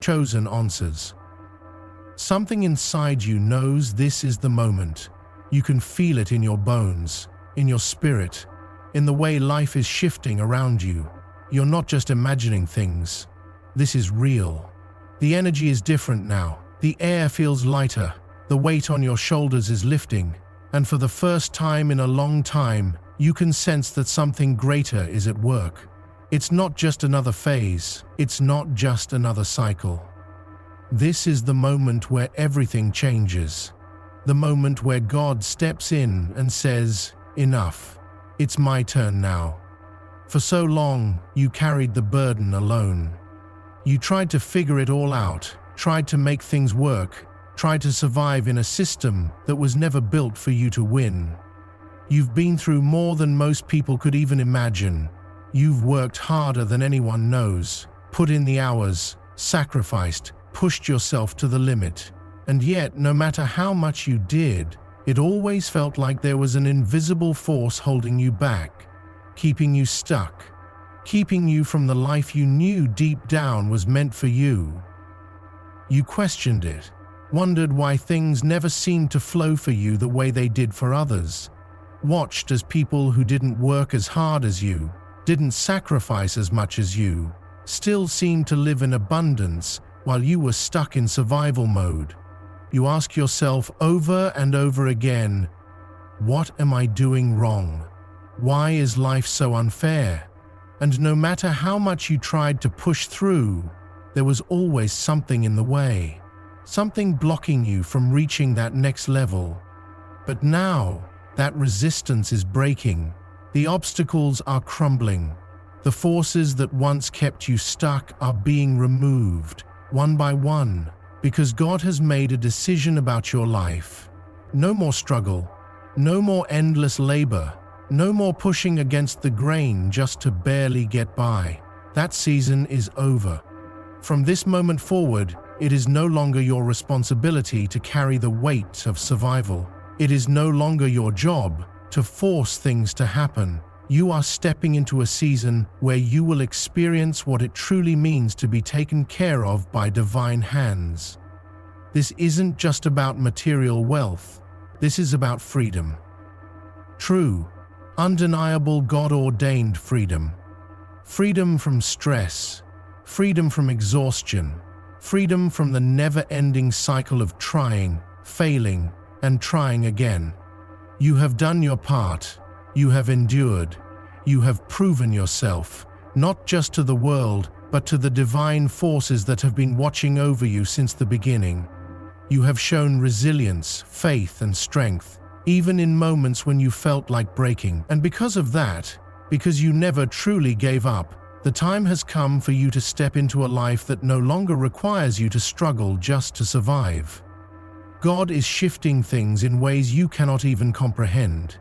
chosen answers. Something inside you knows this is the moment. You can feel it in your bones, in your spirit, in the way life is shifting around you. You're not just imagining things. This is real. The energy is different now. The air feels lighter. The weight on your shoulders is lifting. And for the first time in a long time, you can sense that something greater is at work. It's not just another phase. It's not just another cycle. This is the moment where everything changes. The moment where God steps in and says, "Enough. It's my turn now." For so long, you carried the burden alone. You tried to figure it all out, tried to make things work, tried to survive in a system that was never built for you to win. You've been through more than most people could even imagine. You've worked harder than anyone knows, put in the hours, sacrificed, pushed yourself to the limit. And yet, no matter how much you did, it always felt like there was an invisible force holding you back, keeping you stuck, keeping you from the life you knew deep down was meant for you. You questioned it, wondered why things never seemed to flow for you the way they did for others, watched as people who didn't work as hard as you, didn't sacrifice as much as you, still seemed to live in abundance while you were stuck in survival mode. You ask yourself over and over again, what am I doing wrong? Why is life so unfair? And no matter how much you tried to push through, there was always something in the way, something blocking you from reaching that next level. But now, that resistance is breaking. The obstacles are crumbling. The forces that once kept you stuck are being removed, one by one, because God has made a decision about your life. No more struggle, no more endless labor, no more pushing against the grain just to barely get by. That season is over. From this moment forward, it is no longer your responsibility to carry the weight of survival. It is no longer your job to force things to happen. You are stepping into a season where you will experience what it truly means to be taken care of by divine hands. This isn't just about material wealth. This is about freedom. True, undeniable God-ordained freedom. Freedom from stress, freedom from exhaustion, freedom from the never-ending cycle of trying, failing, and trying again. You have done your part. You have endured. You have proven yourself, not just to the world, but to the divine forces that have been watching over you since the beginning. You have shown resilience, faith, and strength, even in moments when you felt like breaking. And because of that, because you never truly gave up, the time has come for you to step into a life that no longer requires you to struggle just to survive. God is shifting things in ways you cannot even comprehend.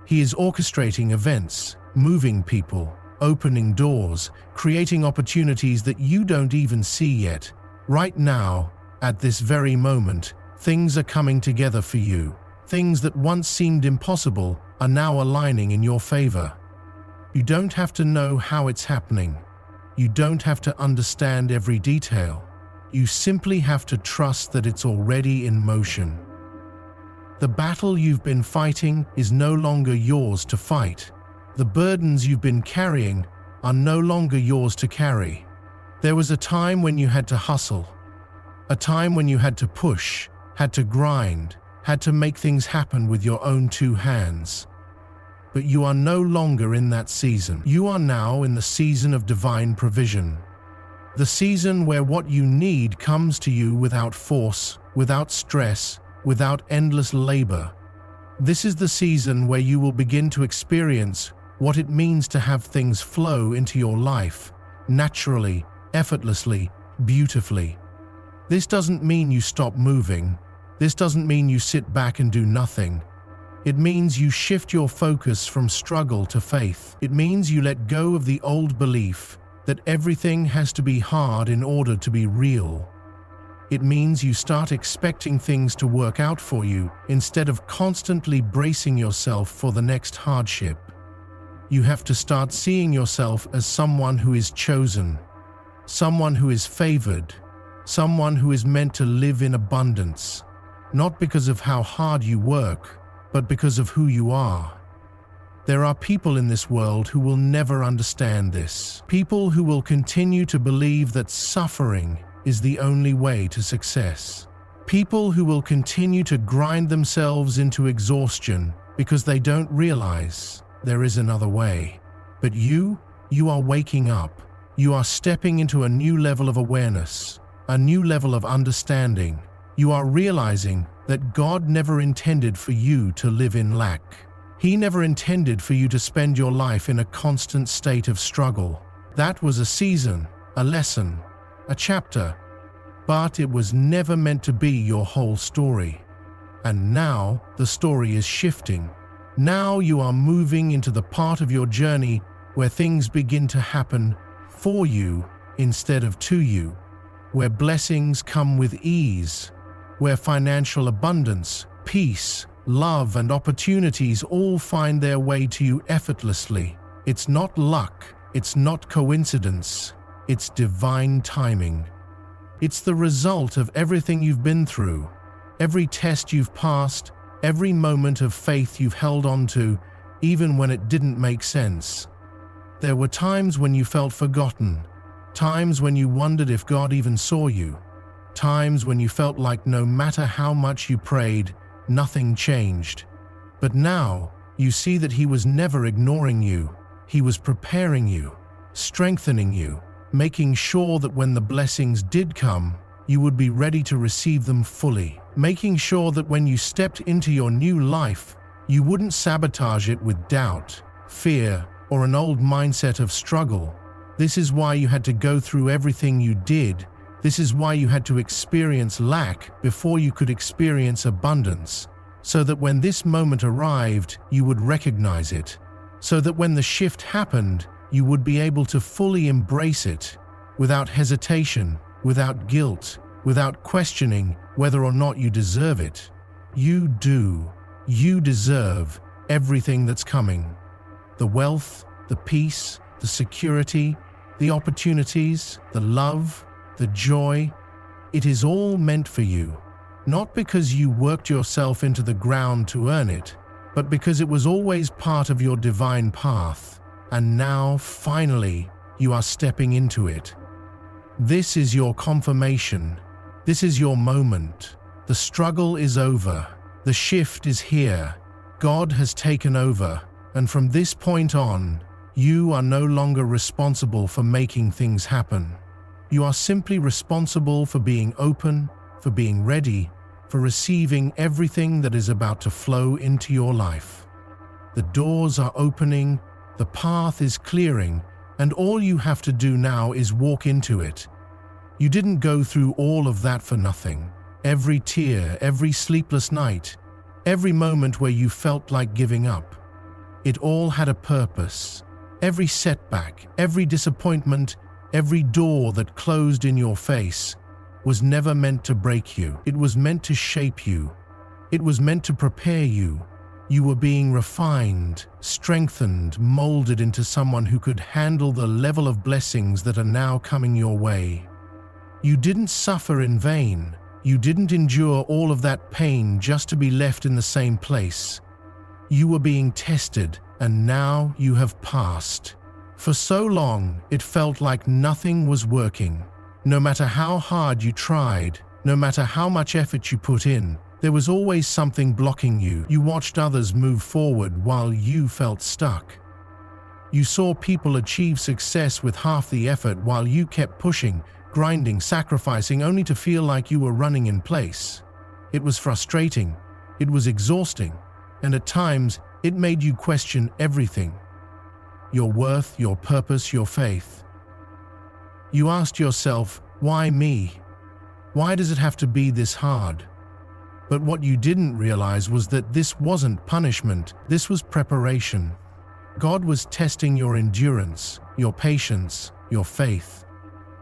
He is orchestrating events, moving people, opening doors, creating opportunities that you don't even see yet. Right now, at this very moment, things are coming together for you. Things that once seemed impossible are now aligning in your favor. You don't have to know how it's happening. You don't have to understand every detail. You simply have to trust that it's already in motion. The battle you've been fighting is no longer yours to fight. The burdens you've been carrying are no longer yours to carry. There was a time when you had to hustle, a time when you had to push, had to grind, had to make things happen with your own two hands. But you are no longer in that season. You are now in the season of divine provision. The season where what you need comes to you without force, without stress, without endless labor. This is the season where you will begin to experience what it means to have things flow into your life, naturally, effortlessly, beautifully. This doesn't mean you stop moving. This doesn't mean you sit back and do nothing. It means you shift your focus from struggle to faith. It means you let go of the old belief that everything has to be hard in order to be real. It means you start expecting things to work out for you instead of constantly bracing yourself for the next hardship. You have to start seeing yourself as someone who is chosen, someone who is favored, someone who is meant to live in abundance, not because of how hard you work, but because of who you are. There are people in this world who will never understand this. People who will continue to believe that suffering is the only way to success. People who will continue to grind themselves into exhaustion because they don't realize there is another way. But you are waking up. You are stepping into a new level of awareness, a new level of understanding. You are realizing that God never intended for you to live in lack. He never intended for you to spend your life in a constant state of struggle. That was a season, a lesson, a chapter, but it was never meant to be your whole story. And now the story is shifting. Now you are moving into the part of your journey where things begin to happen for you instead of to you, where blessings come with ease, where financial abundance, peace, love, and opportunities all find their way to you effortlessly. It's not luck, it's not coincidence, it's divine timing. It's the result of everything you've been through, every test you've passed, every moment of faith you've held on to, even when it didn't make sense. There were times when you felt forgotten, times when you wondered if God even saw you, times when you felt like no matter how much you prayed, nothing changed. But now, you see that He was never ignoring you. He was preparing you, strengthening you, making sure that when the blessings did come, you would be ready to receive them fully, making sure that when you stepped into your new life, you wouldn't sabotage it with doubt, fear, or an old mindset of struggle. This is why you had to go through everything you did. This is why you had to experience lack before you could experience abundance, so that when this moment arrived, you would recognize it, so that when the shift happened, you would be able to fully embrace it, without hesitation, without guilt, without questioning whether or not you deserve it. You do. You deserve everything that's coming. The wealth, the peace, the security, the opportunities, the love, the joy, it is all meant for you, not because you worked yourself into the ground to earn it, but because it was always part of your divine path, and now, finally, you are stepping into it. This is your confirmation. This is your moment. The struggle is over. The shift is here. God has taken over, and from this point on, you are no longer responsible for making things happen. You are simply responsible for being open, for being ready, for receiving everything that is about to flow into your life. The doors are opening, the path is clearing, and all you have to do now is walk into it. You didn't go through all of that for nothing. Every tear, every sleepless night, every moment where you felt like giving up. It all had a purpose. Every setback, every disappointment, every door that closed in your face was never meant to break you. It was meant to shape you. It was meant to prepare you. You were being refined, strengthened, molded into someone who could handle the level of blessings that are now coming your way. You didn't suffer in vain. You didn't endure all of that pain just to be left in the same place. You were being tested, and now you have passed. For so long, it felt like nothing was working. No matter how hard you tried, no matter how much effort you put in, there was always something blocking you. You watched others move forward while you felt stuck. You saw people achieve success with half the effort while you kept pushing, grinding, sacrificing, only to feel like you were running in place. It was frustrating, it was exhausting, and at times it made you question everything. Your worth, your purpose, your faith. You asked yourself, why me? Why does it have to be this hard? But what you didn't realize was that this wasn't punishment, this was preparation. God was testing your endurance, your patience, your faith.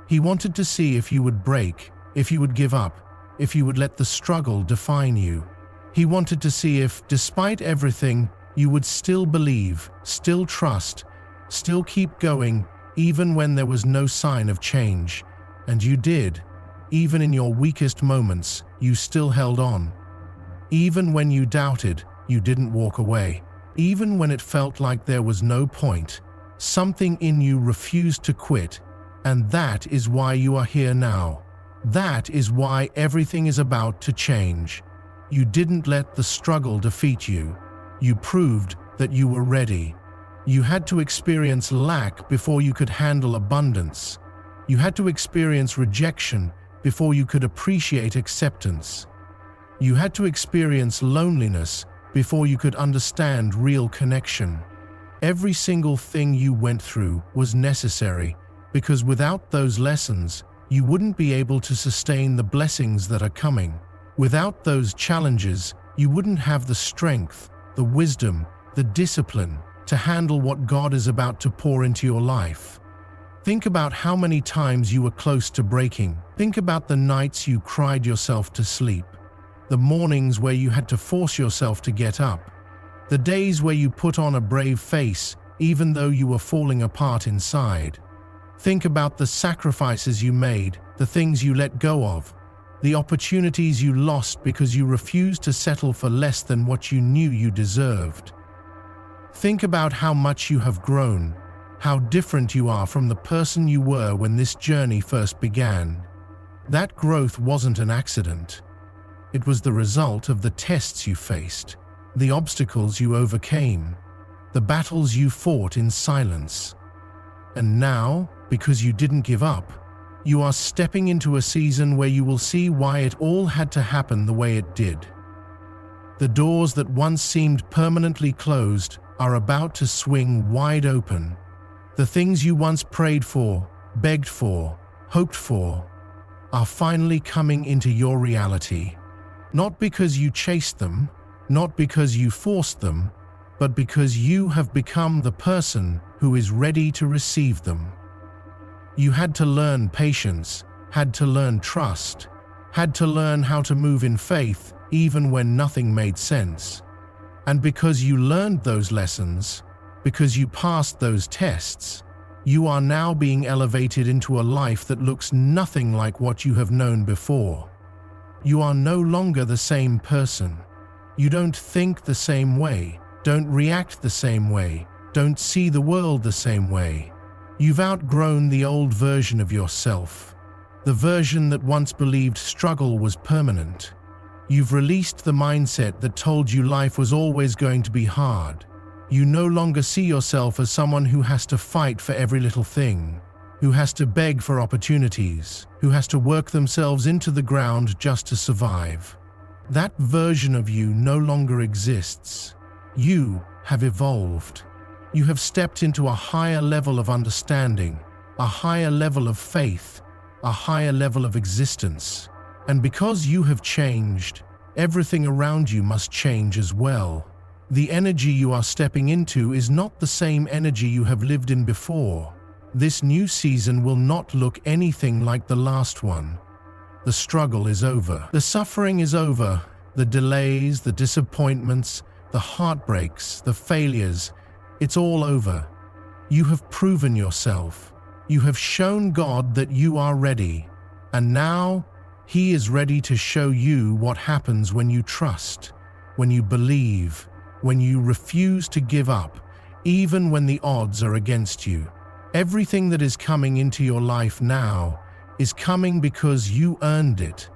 He wanted to see if you would break, if you would give up, if you would let the struggle define you. He wanted to see if, despite everything, you would still believe, still trust, still keep going, even when there was no sign of change. And you did. Even in your weakest moments, you still held on. Even when you doubted, you didn't walk away. Even when it felt like there was no point, something in you refused to quit, and that is why you are here now. That is why everything is about to change. You didn't let the struggle defeat you. You proved that you were ready. You had to experience lack before you could handle abundance. You had to experience rejection before you could appreciate acceptance. You had to experience loneliness before you could understand real connection. Every single thing you went through was necessary, because without those lessons, you wouldn't be able to sustain the blessings that are coming. Without those challenges, you wouldn't have the strength, the wisdom, the discipline to handle what God is about to pour into your life. Think about how many times you were close to breaking. Think about the nights you cried yourself to sleep, the mornings where you had to force yourself to get up, the days where you put on a brave face even though you were falling apart inside. Think about the sacrifices you made, the things you let go of, the opportunities you lost because you refused to settle for less than what you knew you deserved. Think about how much you have grown, how different you are from the person you were when this journey first began. That growth wasn't an accident. It was the result of the tests you faced, the obstacles you overcame, the battles you fought in silence. And now, because you didn't give up, you are stepping into a season where you will see why it all had to happen the way it did. The doors that once seemed permanently closed are about to swing wide open. The things you once prayed for, begged for, hoped for, are finally coming into your reality. Not because you chased them, not because you forced them, but because you have become the person who is ready to receive them. You had to learn patience, had to learn trust, had to learn how to move in faith even when nothing made sense. And because you learned those lessons, because you passed those tests, you are now being elevated into a life that looks nothing like what you have known before. You are no longer the same person. You don't think the same way, don't react the same way, don't see the world the same way. You've outgrown the old version of yourself, the version that once believed struggle was permanent. You've released the mindset that told you life was always going to be hard. You no longer see yourself as someone who has to fight for every little thing, who has to beg for opportunities, who has to work themselves into the ground just to survive. That version of you no longer exists. You have evolved. You have stepped into a higher level of understanding, a higher level of faith, a higher level of existence. And because you have changed, everything around you must change as well. The energy you are stepping into is not the same energy you have lived in before. This new season will not look anything like the last one. The struggle is over. The suffering is over. The delays, the disappointments, the heartbreaks, the failures, it's all over. You have proven yourself. You have shown God that you are ready. And now, He is ready to show you what happens when you trust, when you believe, when you refuse to give up, even when the odds are against you. Everything that is coming into your life now is coming because you earned it,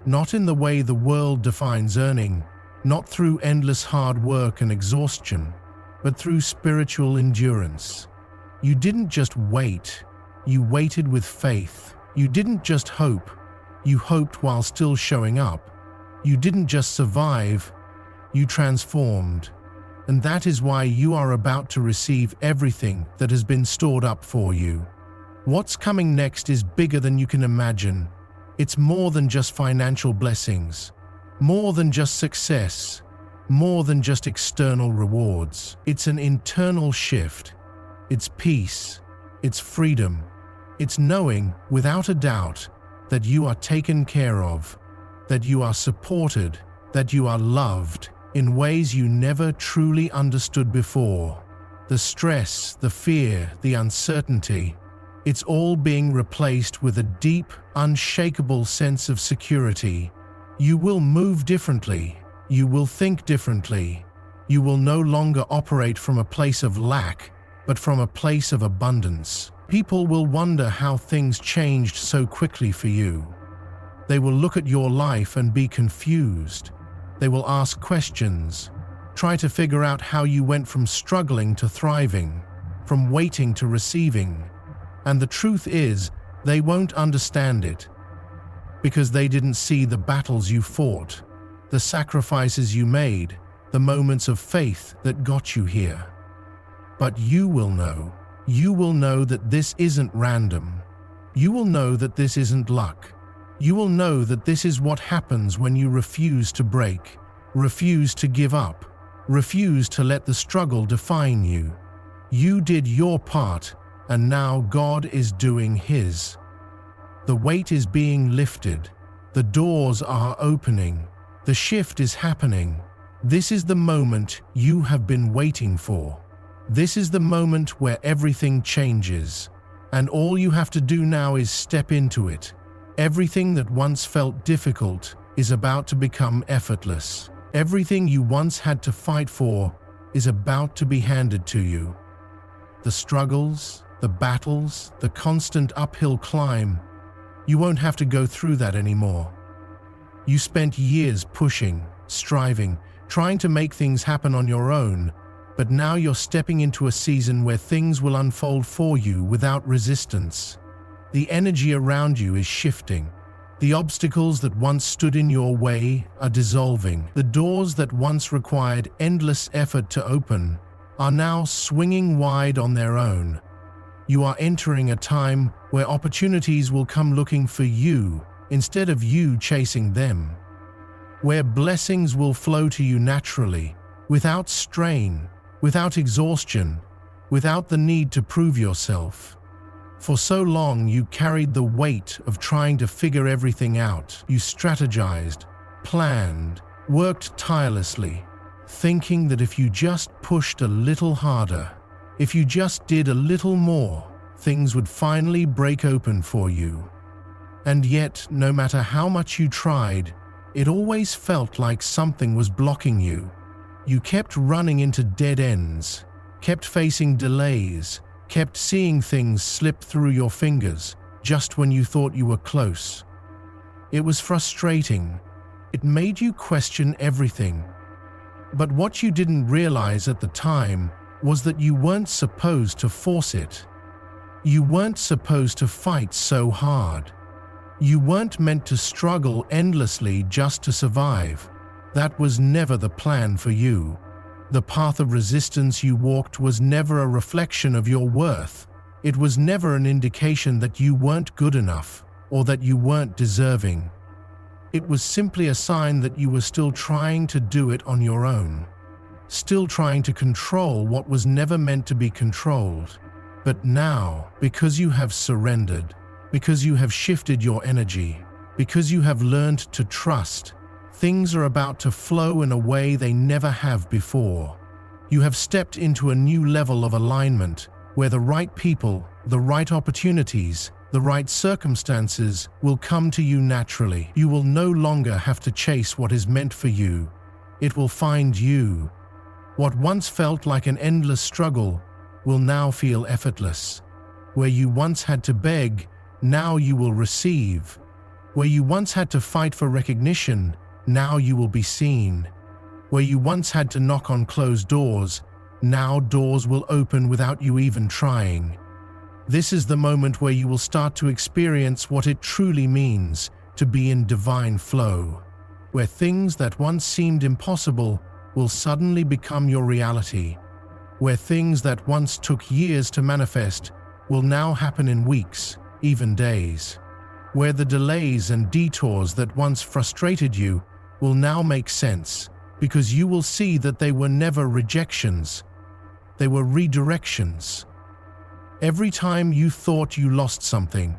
not in the way the world defines earning, not through endless hard work and exhaustion, but through spiritual endurance. You didn't just wait, you waited with faith. You didn't just hope, you hoped while still showing up. You didn't just survive, you transformed. And that is why you are about to receive everything that has been stored up for you. What's coming next is bigger than you can imagine. It's more than just financial blessings, more than just success, more than just external rewards. It's an internal shift. It's peace. It's freedom. It's knowing, without a doubt, that you are taken care of, that you are supported, that you are loved in ways you never truly understood before. The stress, the fear, the uncertainty, it's all being replaced with a deep, unshakable sense of security. You will move differently. You will think differently. You will no longer operate from a place of lack, but from a place of abundance. People will wonder how things changed so quickly for you. They will look at your life and be confused. They will ask questions, try to figure out how you went from struggling to thriving, from waiting to receiving. And the truth is, they won't understand it, because they didn't see the battles you fought, the sacrifices you made, the moments of faith that got you here. But you will know. You will know that this isn't random. You will know that this isn't luck. You will know that this is what happens when you refuse to break, refuse to give up, refuse to let the struggle define you. You did your part, and now God is doing His. The weight is being lifted. The doors are opening. The shift is happening. This is the moment you have been waiting for. This is the moment where everything changes, and all you have to do now is step into it. Everything that once felt difficult is about to become effortless. Everything you once had to fight for is about to be handed to you. The struggles, the battles, the constant uphill climb, you won't have to go through that anymore. You spent years pushing, striving, trying to make things happen on your own, but now you're stepping into a season where things will unfold for you without resistance. The energy around you is shifting. The obstacles that once stood in your way are dissolving. The doors that once required endless effort to open are now swinging wide on their own. You are entering a time where opportunities will come looking for you instead of you chasing them. Where blessings will flow to you naturally, without strain, without exhaustion, without the need to prove yourself. For so long you carried the weight of trying to figure everything out. You strategized, planned, worked tirelessly, thinking that if you just pushed a little harder, if you just did a little more, things would finally break open for you. And yet, no matter how much you tried, it always felt like something was blocking you. You kept running into dead ends, kept facing delays, kept seeing things slip through your fingers just when you thought you were close. It was frustrating. It made you question everything. But what you didn't realize at the time was that you weren't supposed to force it. You weren't supposed to fight so hard. You weren't meant to struggle endlessly just to survive. That was never the plan for you. The path of resistance you walked was never a reflection of your worth. It was never an indication that you weren't good enough or that you weren't deserving. It was simply a sign that you were still trying to do it on your own, still trying to control what was never meant to be controlled. But now, because you have surrendered, because you have shifted your energy, because you have learned to trust, things are about to flow in a way they never have before. You have stepped into a new level of alignment where the right people, the right opportunities, the right circumstances will come to you naturally. You will no longer have to chase what is meant for you. It will find you. What once felt like an endless struggle will now feel effortless. Where you once had to beg, now you will receive. Where you once had to fight for recognition, now you will be seen. Where you once had to knock on closed doors, now doors will open without you even trying. This is the moment where you will start to experience what it truly means to be in divine flow, where things that once seemed impossible will suddenly become your reality, where things that once took years to manifest will now happen in weeks, even days, where the delays and detours that once frustrated you will now make sense, because you will see that they were never rejections, they were redirections. Every time you thought you lost something,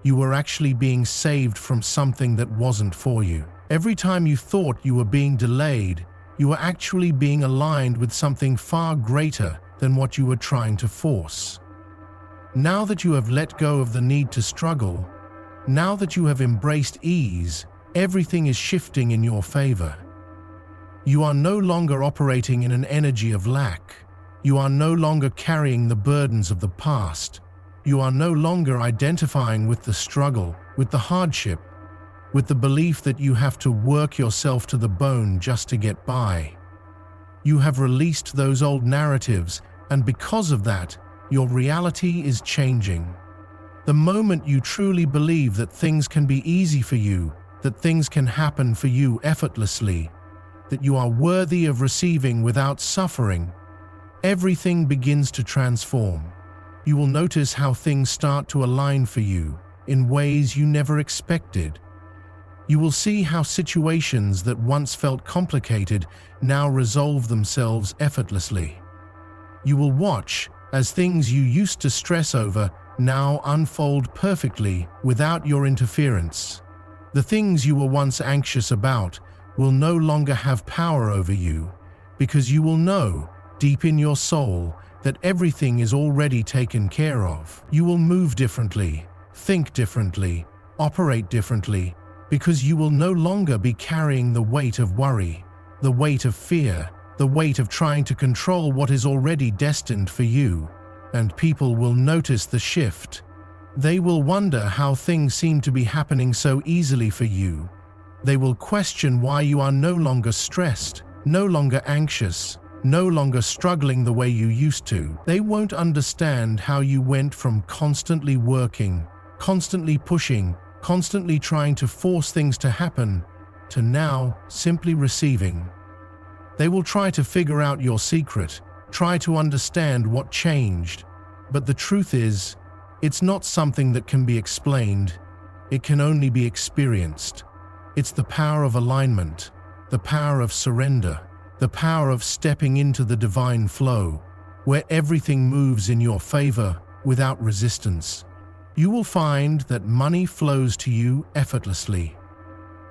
you were actually being saved from something that wasn't for you. Every time you thought you were being delayed, you were actually being aligned with something far greater than what you were trying to force. Now that you have let go of the need to struggle, Now that you have embraced ease, everything is shifting in your favor. You are no longer operating in an energy of lack. You are no longer carrying the burdens of the past. You are no longer identifying with the struggle, with the hardship, with the belief that you have to work yourself to the bone just to get by. You have released those old narratives, and because of that, your reality is changing. The moment you truly believe that things can be easy for you, that things can happen for you effortlessly, that you are worthy of receiving without suffering, everything begins to transform. You will notice how things start to align for you in ways you never expected. You will see how situations that once felt complicated now resolve themselves effortlessly. You will watch as things you used to stress over now unfold perfectly without your interference. The things you were once anxious about will no longer have power over you, because you will know, deep in your soul, that everything is already taken care of. You will move differently, think differently, operate differently, because you will no longer be carrying the weight of worry, the weight of fear, the weight of trying to control what is already destined for you. And people will notice the shift. They will wonder how things seem to be happening so easily for you. They will question why you are no longer stressed, no longer anxious, no longer struggling the way you used to. They won't understand how you went from constantly working, constantly pushing, constantly trying to force things to happen, to now simply receiving. They will try to figure out your secret, try to understand what changed, but the truth is, it's not something that can be explained. It can only be experienced. It's the power of alignment, the power of surrender, the power of stepping into the divine flow, where everything moves in your favor without resistance. You will find that money flows to you effortlessly,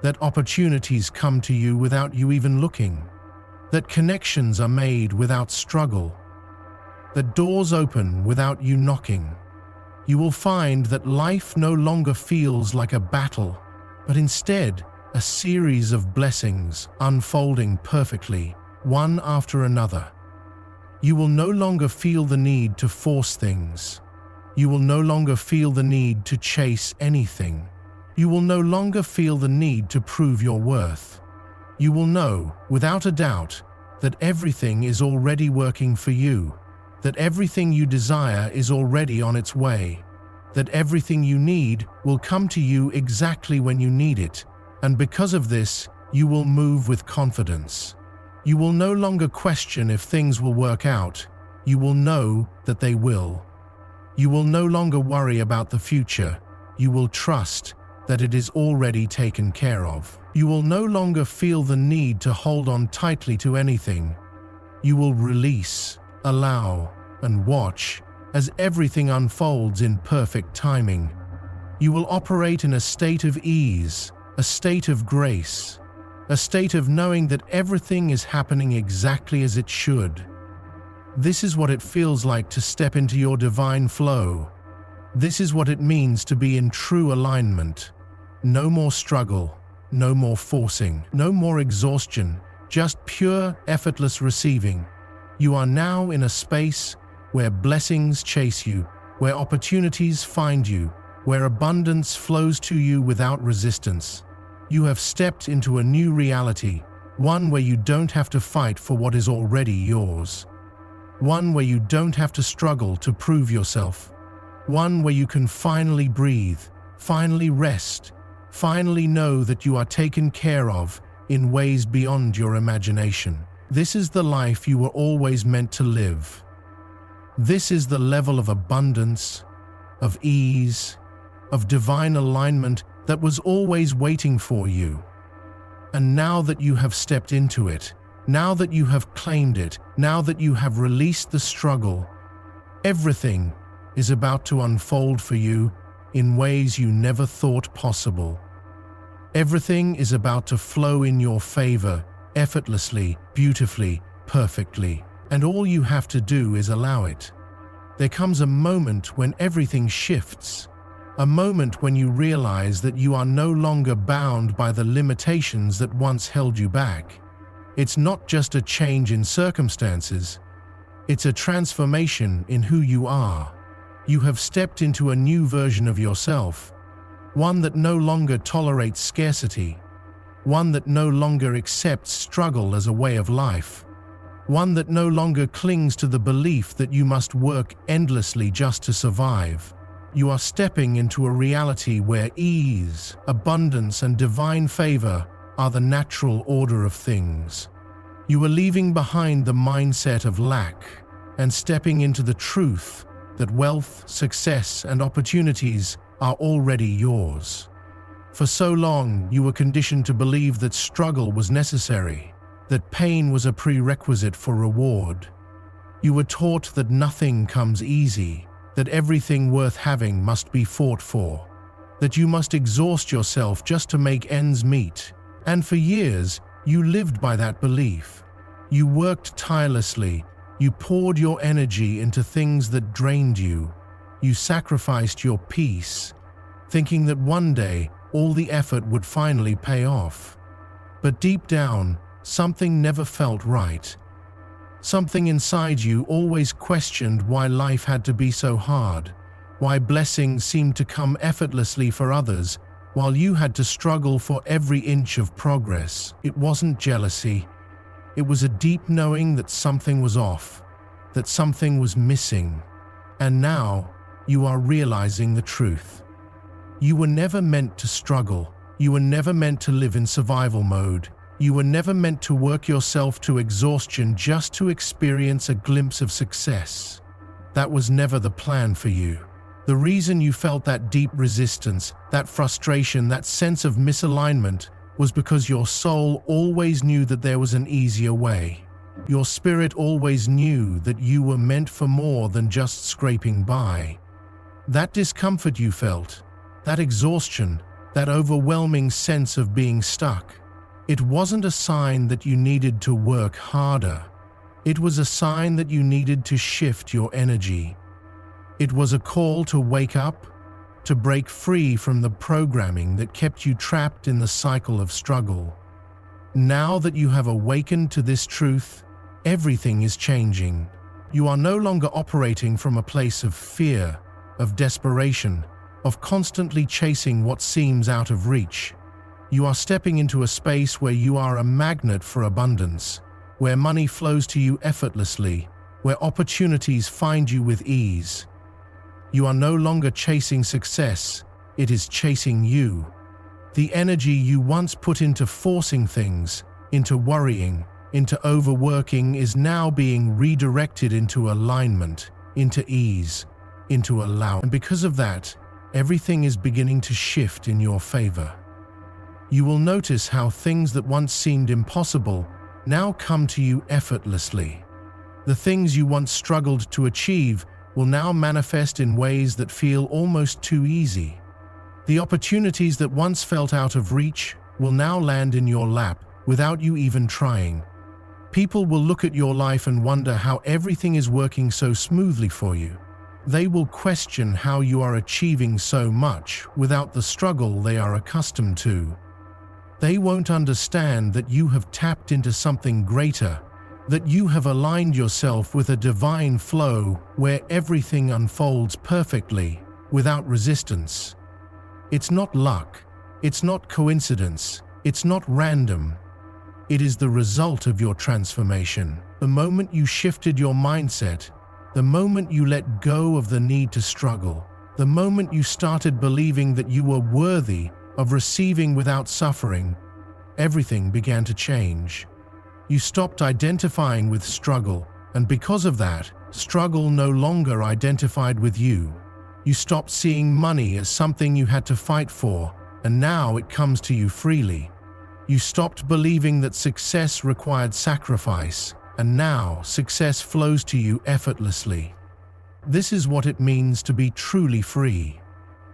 that opportunities come to you without you even looking, that connections are made without struggle, that doors open without you knocking. You will find that life no longer feels like a battle, but instead a series of blessings unfolding perfectly, one after another. You will no longer feel the need to force things. You will no longer feel the need to chase anything. You will no longer feel the need to prove your worth. You will know, without a doubt, that everything is already working for you, that everything you desire is already on its way, that everything you need will come to you exactly when you need it, and because of this, you will move with confidence. You will no longer question if things will work out. You will know that they will. You will no longer worry about the future. You will trust that it is already taken care of. You will no longer feel the need to hold on tightly to anything. You will release, allow, and watch as everything unfolds in perfect timing. You will operate in a state of ease, a state of grace, a state of knowing that everything is happening exactly as it should. This is what it feels like to step into your divine flow. This is what it means to be in true alignment. No more struggle, no more forcing, no more exhaustion, just pure, effortless receiving. You are now in a space where blessings chase you, where opportunities find you, where abundance flows to you without resistance. You have stepped into a new reality, one where you don't have to fight for what is already yours. One where you don't have to struggle to prove yourself. One where you can finally breathe, finally rest, finally know that you are taken care of in ways beyond your imagination. This is the life you were always meant to live. This is the level of abundance, of ease, of divine alignment that was always waiting for you. And now that you have stepped into it, now that you have claimed it, now that you have released the struggle, everything is about to unfold for you in ways you never thought possible. Everything is about to flow in your favor, effortlessly, beautifully, perfectly, and all you have to do is allow it. There comes a moment when everything shifts, A moment when you realize that you are no longer bound by the limitations that once held you back. It's not just a change in circumstances, it's a transformation in who you are. You have stepped into a new version of yourself, one that no longer tolerates scarcity, one that no longer accepts struggle as a way of life, one that no longer clings to the belief that you must work endlessly just to survive. You are stepping into a reality where ease, abundance, and divine favor are the natural order of things. You are leaving behind the mindset of lack and stepping into the truth that wealth, success, and opportunities are already yours. For so long, you were conditioned to believe that struggle was necessary, that pain was a prerequisite for reward. You were taught that nothing comes easy, that everything worth having must be fought for, that you must exhaust yourself just to make ends meet. And for years, you lived by that belief. You worked tirelessly, you poured your energy into things that drained you, you sacrificed your peace, thinking that one day all the effort would finally pay off. But deep down, something never felt right. Something inside you always questioned why life had to be so hard, why blessings seemed to come effortlessly for others, while you had to struggle for every inch of progress. It wasn't jealousy. It was a deep knowing that something was off, that something was missing. And now, you are realizing the truth. You were never meant to struggle. You were never meant to live in survival mode. You were never meant to work yourself to exhaustion just to experience a glimpse of success. That was never the plan for you. The reason you felt that deep resistance, that frustration, that sense of misalignment was because your soul always knew that there was an easier way. Your spirit always knew that you were meant for more than just scraping by. That discomfort you felt, that exhaustion, that overwhelming sense of being stuck, it wasn't a sign that you needed to work harder. It was a sign that you needed to shift your energy. It was a call to wake up, to break free from the programming that kept you trapped in the cycle of struggle. Now that you have awakened to this truth, everything is changing. You are no longer operating from a place of fear, of desperation, of constantly chasing what seems out of reach. You are stepping into a space where you are a magnet for abundance, where money flows to you effortlessly, where opportunities find you with ease. You are no longer chasing success, it is chasing you. The energy you once put into forcing things, into worrying, into overworking is now being redirected into alignment, into ease, into allowance. And because of that, everything is beginning to shift in your favor. You will notice how things that once seemed impossible now come to you effortlessly. The things you once struggled to achieve will now manifest in ways that feel almost too easy. The opportunities that once felt out of reach will now land in your lap without you even trying. People will look at your life and wonder how everything is working so smoothly for you. They will question how you are achieving so much without the struggle they are accustomed to. They won't understand that you have tapped into something greater, that you have aligned yourself with a divine flow where everything unfolds perfectly, without resistance. It's not luck, it's not coincidence, it's not random. It is the result of your transformation. The moment you shifted your mindset, the moment you let go of the need to struggle, the moment you started believing that you were worthy of receiving without suffering, everything began to change. You stopped identifying with struggle, and because of that, struggle no longer identified with you. You stopped seeing money as something you had to fight for, and now it comes to you freely. You stopped believing that success required sacrifice, and now success flows to you effortlessly. This is what it means to be truly free.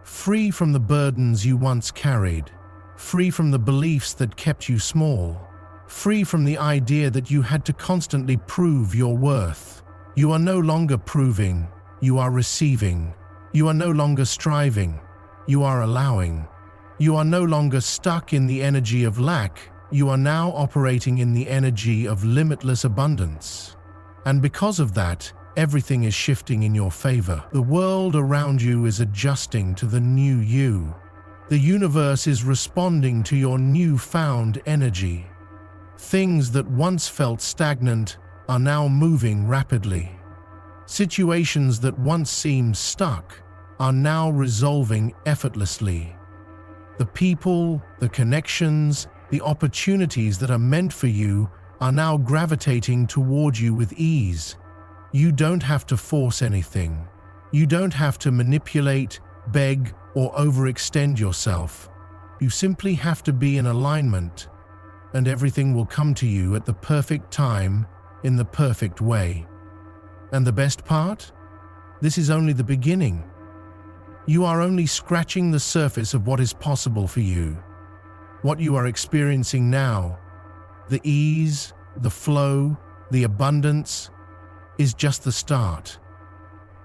Free from the burdens you once carried, free from the beliefs that kept you small, free from the idea that you had to constantly prove your worth. You are no longer proving, you are receiving. You are no longer striving, You are allowing. You are no longer stuck in the energy of lack. You are now operating in the energy of limitless abundance. And because of that, everything is shifting in your favor. The world around you is adjusting to the new you. The universe is responding to your newfound energy. Things that once felt stagnant are now moving rapidly. Situations that once seemed stuck are now resolving effortlessly. The people, the connections, the opportunities that are meant for you are now gravitating toward you with ease. You don't have to force anything. You don't have to manipulate, beg, or overextend yourself. You simply have to be in alignment, and everything will come to you at the perfect time, in the perfect way. And the best part? This is only the beginning. You are only scratching the surface of what is possible for you. What you are experiencing now, the ease, the flow, the abundance, is just the start.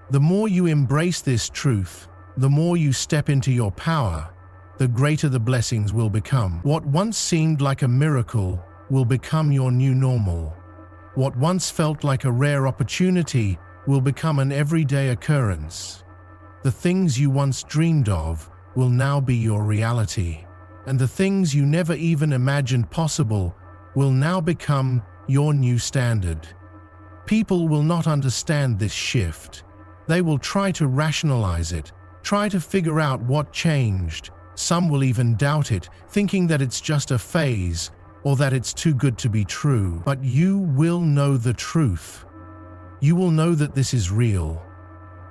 The more you embrace this truth, the more you step into your power, the greater the blessings will become. What once seemed like a miracle will become your new normal. What once felt like a rare opportunity will become an everyday occurrence. The things you once dreamed of will now be your reality, and the things you never even imagined possible will now become your new standard. People will not understand this shift. They will try to rationalize it, try to figure out what changed. Some will even doubt it, thinking that it's just a phase or that it's too good to be true. But you will know the truth. You will know that this is real.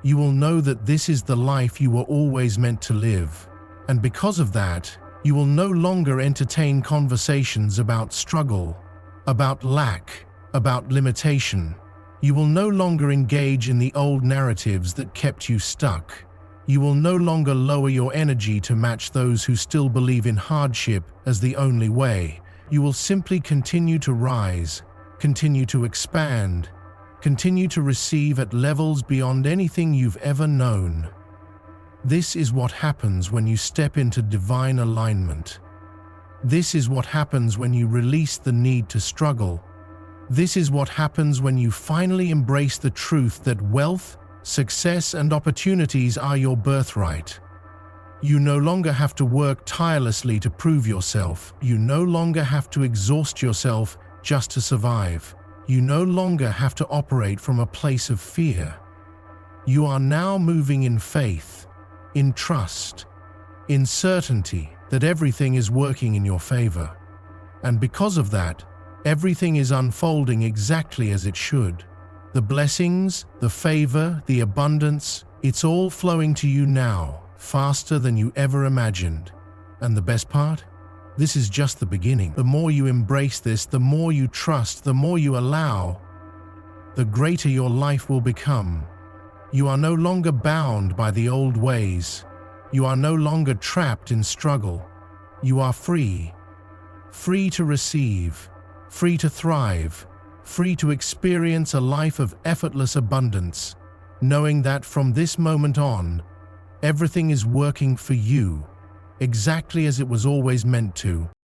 You will know that this is the life you were always meant to live. And because of that, you will no longer entertain conversations about struggle, about lack, about limitation. You will no longer engage in the old narratives that kept you stuck. You will no longer lower your energy to match those who still believe in hardship as the only way. You will simply continue to rise, continue to expand, continue to receive at levels beyond anything you've ever known. This is what happens when you step into divine alignment. This is what happens when you release the need to struggle. This is what happens when you finally embrace the truth that wealth, success, and opportunities are your birthright. You no longer have to work tirelessly to prove yourself. You no longer have to exhaust yourself just to survive. You no longer have to operate from a place of fear. You are now moving in faith, in trust, in certainty that everything is working in your favor. And because of that, everything is unfolding exactly as it should. The blessings, the favor, the abundance, it's all flowing to you now, faster than you ever imagined. And the best part? This is just the beginning. The more you embrace this, the more you trust, the more you allow, the greater your life will become. You are no longer bound by the old ways. You are no longer trapped in struggle. You are free. Free to receive, free to thrive, free to experience a life of effortless abundance, knowing that from this moment on, everything is working for you, exactly as it was always meant to.